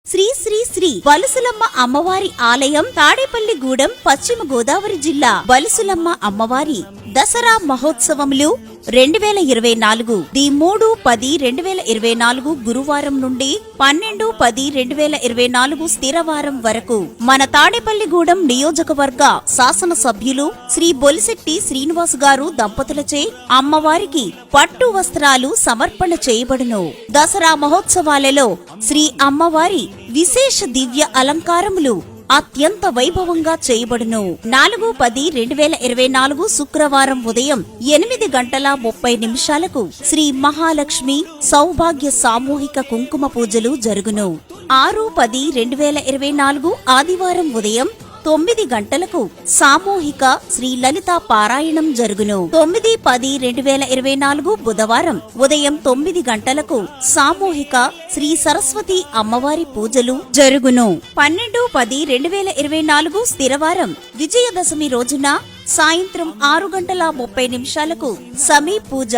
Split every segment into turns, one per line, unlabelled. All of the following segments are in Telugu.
శ్రీ శ్రీ శ్రీ వలసులమ్మ అమ్మవారి ఆలయం తాడేపల్లిగూడెం పశ్చిమ గోదావరి జిల్లా వలసులమ్మ అమ్మవారి దసరా మహోత్సవములు 2024 ది 3-10-2024 గురువారం నుండి 12-10-2024 స్థిరవారం వరకు మన తాడేపల్లిగూడెం నియోజకవర్గ శాసనసభ్యులు శ్రీ బొలిశెట్టి శ్రీనివాస్ గారు దంపతులచే అమ్మవారికి పట్టు వస్త్రాలు సమర్పణ చేయబడును. దసరా మహోత్సవాలలో శ్రీ అమ్మవారి విశేష దివ్య అలంకారములు అత్యంత వైభవంగా చేయబడును. 4-10-2024 శుక్రవారం ఉదయం 8:30 శ్రీ మహాలక్ష్మి సౌభాగ్య సామూహిక కుంకుమ పూజలు జరుగును. 6-10-2024 ఆదివారం ఉదయం 9 సామూహిక శ్రీ లలితా పారాయణం జరుగును. 9-10-2024 బుధవారం ఉదయం 9 సామూహిక శ్రీ సరస్వతి అమ్మవారి పూజలు జరుగును. 12-10-2024 స్థిరవారం విజయదశమి రోజున సాయంత్రం 6:30 సమీ పూజ,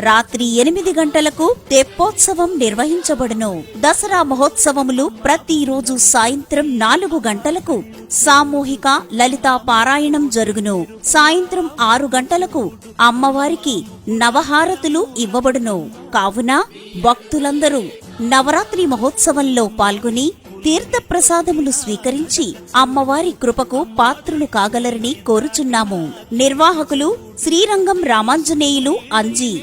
రాత్రి 8 తెప్పోత్సవం నిర్వహించబడును. దసరా మహోత్సవములు ప్రతిరోజు సాయంత్రం 4 సామూహిక లలితా పారాయణం జరుగును. సాయంత్రం 6 అమ్మవారికి నవహారతులు ఇవ్వబడును. కావున భక్తులందరూ నవరాత్రి మహోత్సవంలో పాల్గొని తీర్థప్రసాదములు స్వీకరించి అమ్మవారి కృపకు పాత్రులు కాగలరని కోరుచున్నాము. నిర్వాహకులు శ్రీరంగం రామాంజనేయులు అంజి.